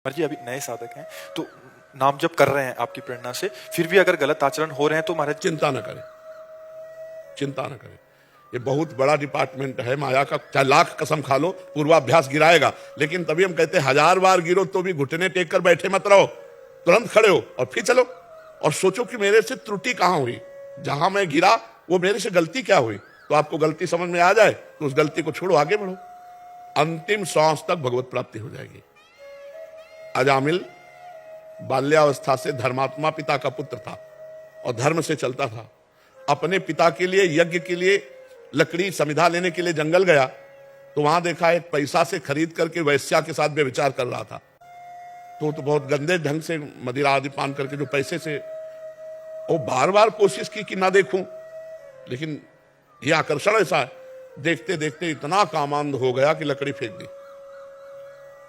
जी अभी नए साधक हैं तो नाम जप कर रहे हैं आपकी प्रेरणा से, फिर भी अगर गलत आचरण हो रहे हैं तो महाराज चिंता न करें, चिंता न करें। ये बहुत बड़ा डिपार्टमेंट है माया का। चाहे लाख कसम खा लो, पूर्वाभ्यास गिराएगा, लेकिन तभी हम कहते हैं 1000 बार गिरो तो भी घुटने टेक कर बैठे मत रहो, तुरंत खड़े हो और फिर चलो और सोचो कि मेरे से त्रुटि कहां हुई, जहां मैं गिरा वो मेरे से गलती क्या हुई। तो आपको गलती समझ में आ जाए तो उस गलती को छोड़ो, आगे बढ़ो, अंतिम सांस तक भगवत प्राप्ति हो जाएगी। अजामिल बाल्यावस्था से धर्मात्मा पिता का पुत्र था और धर्म से चलता था। अपने पिता के लिए यज्ञ के लिए लकड़ी समिधा लेने के लिए जंगल गया तो वहां देखा एक पैसा से खरीद करके वैश्या के साथ व्यभिचार कर रहा था। तो बहुत गंदे ढंग से मदिरा आदि पान करके जो पैसे से, वो बार बार कोशिश की कि ना देखूं, लेकिन यह आकर्षण ऐसा है, देखते देखते इतना कामांध हो गया कि लकड़ी फेंक दी।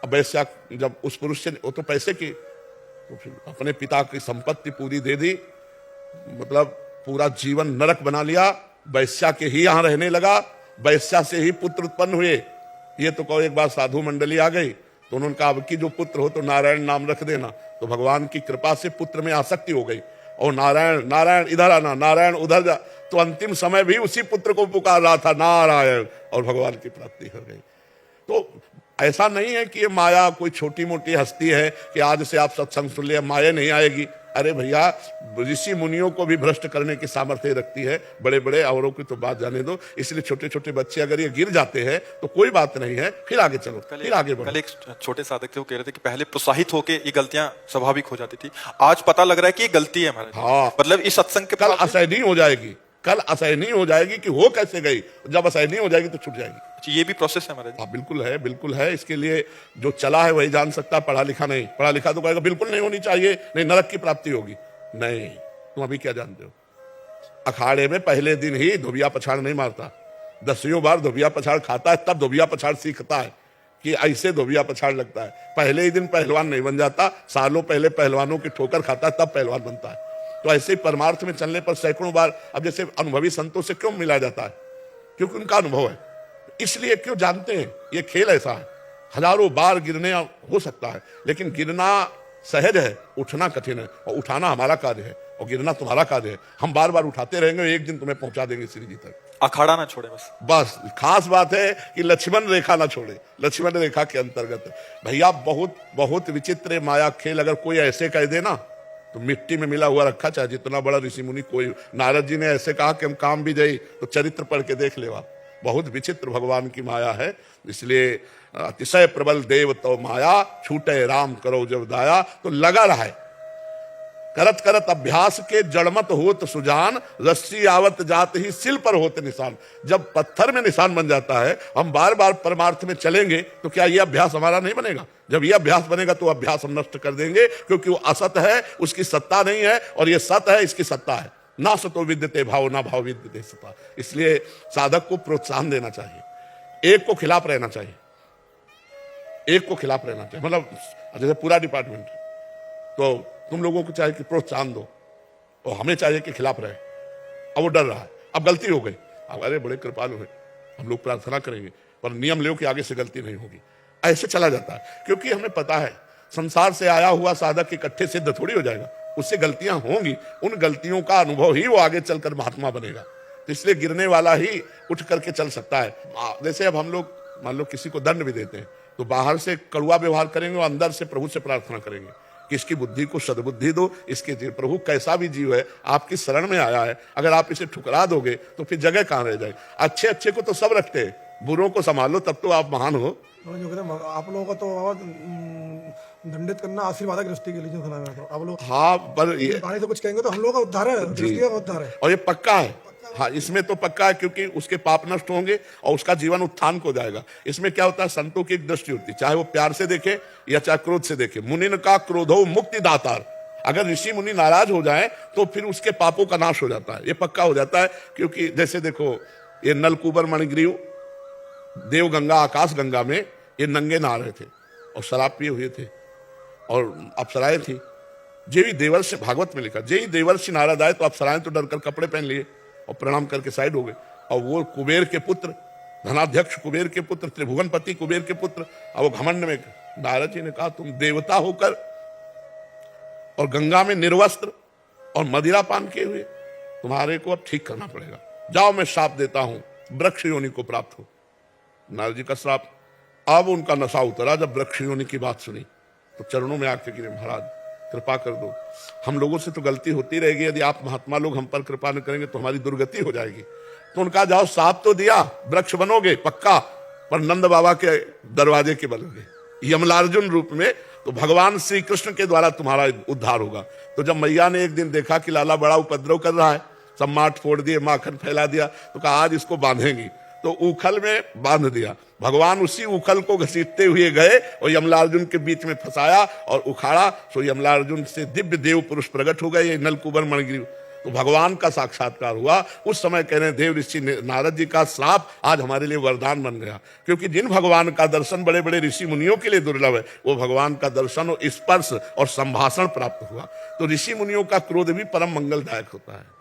अब वैश्या जब उस पुरुष से, वो तो पैसे की, तो फिर अपने पिता की संपत्ति पूरी दे दी, मतलब पूरा जीवन नरक बना लिया। वैश्या के ही यहां रहने लगा, वैश्या से ही पुत्र उत्पन्न हुए। ये तो कहो, एक बार साधु मंडली आ गई तो उन्होंने कहा अब की जो पुत्र हो तो नारायण नाम रख देना। तो भगवान की कृपा से पुत्र में आसक्ति हो गई और नारायण नारायण इधर आना, नारायण उधर जा, तो अंतिम समय भी उसी पुत्र को पुकार रहा था नारायण, और भगवान की प्राप्ति हो गई। तो ऐसा नहीं है कि ये माया कोई छोटी मोटी हस्ती है कि आज से आप सत्संग सुन लिया माया नहीं आएगी। अरे भैया, ऋषि मुनियों को भी भ्रष्ट करने की सामर्थ्य रखती है, बड़े बड़े औरों की तो बात जाने दो। इसलिए छोटे छोटे बच्चे अगर ये गिर जाते हैं तो कोई बात नहीं है, फिर आगे चलो, फिर आगे बढ़ो। कल एक छोटे साधक थे, वो कह रहे थे कि पहले प्रोत्साहित होके ये गलतियां स्वाभाविक हो जाती थी, आज पता लग रहा है कि ये गलती है महाराज। हाँ, मतलब इस सत्संग के कल असहनीय हो जाएगी, कल असहनीय हो जाएगी कि हो कैसे गई, जब असहनीय हो जाएगी तो छूट जाएगी। ये भी प्रोसेस है महाराज। हाँ बिल्कुल है, बिल्कुल है। इसके लिए जो चला है वही जान सकता, पढ़ा लिखा नहीं। पढ़ा लिखा तो कहेगा बिल्कुल नहीं होनी चाहिए, नहीं नरक की प्राप्ति होगी। नहीं, तुम अभी क्या जानते हो? अखाड़े में पहले दिन ही धोबिया पछाड़ नहीं मारता, 10 बार धोबिया पछाड़ खाता है, तब धोबिया पछाड़ सीखता है कि ऐसे धोबिया पछाड़ लगता है। पहले ही दिन पहलवान नहीं बन जाता, सालों पहले पहलवानों की ठोकर खाता है तब पहलवान बनता है। तो ऐसे ही परमार्थ में चलने पर सैकड़ों बार, अब जैसे अनुभवी संतों से क्यों मिला जाता है? क्योंकि उनका अनुभव है, इसलिए क्यों जानते हैं। ये खेल ऐसा है, हजारों बार गिरने हो सकता है, लेकिन गिरना सहज है, उठना कठिन है, और उठाना हमारा कार्य है और गिरना तुम्हारा कार्य है। हम बार बार उठाते रहेंगे, एक दिन तुम्हें पहुंचा देंगे श्री जी तक। अखाड़ा ना छोड़े बस खास बात है कि लक्ष्मण रेखा ना छोड़े, लक्ष्मण रेखा के अंतर्गत। भैया बहुत बहुत विचित्र माया खेल अगर कोई ऐसे कह दे ना तो मिट्टी में मिला हुआ रखा, चाहे जितना बड़ा ऋषि मुनि कोई। नारद जी ने ऐसे कहा कि हम काम भी जाई तो चरित्र पढ़ के देख ले। बहुत विचित्र भगवान की माया है, इसलिए अतिशय प्रबल देव तो माया, छूटे राम करो जब दाया। तो लगा रहा है, करत करत अभ्यास के जड़मत होत सुजान, रस्सी आवत जात ही सिल पर होते निशान। जब पत्थर में निशान बन जाता है, हम बार बार परमार्थ में चलेंगे तो क्या यह अभ्यास हमारा नहीं बनेगा? जब यह अभ्यास बनेगा तो अभ्यास हम नष्ट कर देंगे, क्योंकि वो असत है, उसकी सत्ता नहीं है, और यह सत है, इसकी सत्ता है। ना सतो विद्यते भाव, ना भाव विद्यते सता। इसलिए साधक को प्रोत्साहन देना चाहिए, एक को खिलाफ रहना चाहिए, एक को खिलाफ रहना चाहिए। मतलब जैसे पूरा डिपार्टमेंट, तो तुम लोगों को चाहिए कि प्रोत्साहन दो और हमें चाहिए कि खिलाफ रहे। अब वो डर रहा है, अब गलती हो गई, अब अरे बड़े कृपालु है, हम लोग प्रार्थना करेंगे पर नियम लो कि आगे से गलती नहीं होगी। ऐसे चला जाता है, क्योंकि हमें पता है संसार से आया हुआ साधक इकट्ठे सिद्ध थोड़ी हो जाएगा, उससे गलतियां होंगी, उन गलतियों का अनुभव ही वो आगे चलकर महात्मा बनेगा। तो इसलिए गिरने वाला ही उठ करके चल सकता है। जैसे अब हम लोग मान लो किसी को दंड भी देते हैं तो बाहर से कड़वा व्यवहार करेंगे और अंदर से प्रभु से प्रार्थना करेंगे कि इसकी बुद्धि को सद्बुद्धि दो, इसके प्रभु कैसा भी जीव है आपकी शरण में आया है, अगर आप इसे ठुकरा दोगे तो फिर जगह कहां रह जाएगी। अच्छे अच्छे को तो सब रखते हैं, बुरों को संभालो तब तो आप महान हो। जो कहते हैं आप लोगों का तो दंडित करना आशीर्वाद की दृष्टि के लिए जो सुना है, तो आप लोग हाँ पर ये पानी से कुछ कहेंगे तो हम लोगों का उद्धार है, दृष्टि का उद्धार है, और ये पक्का है। हाँ, इसमें तो पक्का है, क्योंकि उसके पाप नष्ट होंगे और उसका जीवन उत्थान को जाएगा। इसमें क्या होता है, संतों की एक दृष्टि होती है, चाहे वो प्यार से देखे या चाहे क्रोध से देखे। मुनिन का क्रोधो मुक्ति दातार। अगर ऋषि मुनि नाराज हो जाए तो फिर उसके पापों का नाश हो जाता है, ये पक्का हो जाता है। क्योंकि जैसे देखो, ये नलकूबर मणिग्रीव देव गंगा आकाश गंगा में ये नंगे नहा रहे थे और शराब पिए हुए थे और अप्सराएं थी। जेवी देवर्षि, भागवत में लिखा, जेही देवर्षि नारद आए तो अप्सराएं तो डरकर कपड़े पहन लिए और प्रणाम करके साइड हो गए। और वो कुबेर के पुत्र, धनाध्यक्ष कुबेर के पुत्र, त्रिभुवनपति कुबेर के पुत्र, और वो घमंड में नारद जी ने कहा तुम देवता होकर और गंगा में निर्वस्त्र और मदिरा पान किए हुए, तुम्हारे को अब ठीक करना पड़ेगा। जाओ मैं श्राप देता हूं, वृक्ष योनि को प्राप्त हो। नारद जी का श्राप। अब उनका नशा उतरा जब वृक्ष योनि की बात सुनी, तो चरणों में आके गिरे, महाराज कृपा कर दो, हम लोगों से तो गलती होती रहेगी, यदि आप महात्मा लोग हम पर कृपा न करेंगे तो हमारी दुर्गति हो जाएगी। तो उनका जाओ श्राप तो दिया, वृक्ष बनोगे पक्का, पर नंद बाबा के दरवाजे के बनोगे यमलार्जुन रूप में, तो भगवान श्री कृष्ण के द्वारा तुम्हारा उद्धार होगा। तो जब मैया ने एक दिन देखा कि लाला बड़ा उपद्रव कर रहा है, सब माठ फोड़ दिए, माखन फैला दिया, तो कहा आज इसको बांधेंगी। तो उखल में बांध दिया। भगवान उसी उखल को घसीटते हुए गए और यमलार्जुन के बीच में फंसाया और उखाड़ा, सो यमलार्जुन से दिव्य देव पुरुष प्रकट हो गए, ये नलकुबर मणिगिरी। तो भगवान का साक्षात्कार हुआ। उस समय कह रहे देव ऋषि नारद जी का श्राप आज हमारे लिए वरदान बन गया, क्योंकि जिन भगवान का दर्शन बड़े बड़े ऋषि मुनियों के लिए दुर्लभ है, वो भगवान का दर्शन और स्पर्श और संभाषण प्राप्त हुआ। तो ऋषि मुनियों का क्रोध भी परम मंगलदायक होता है।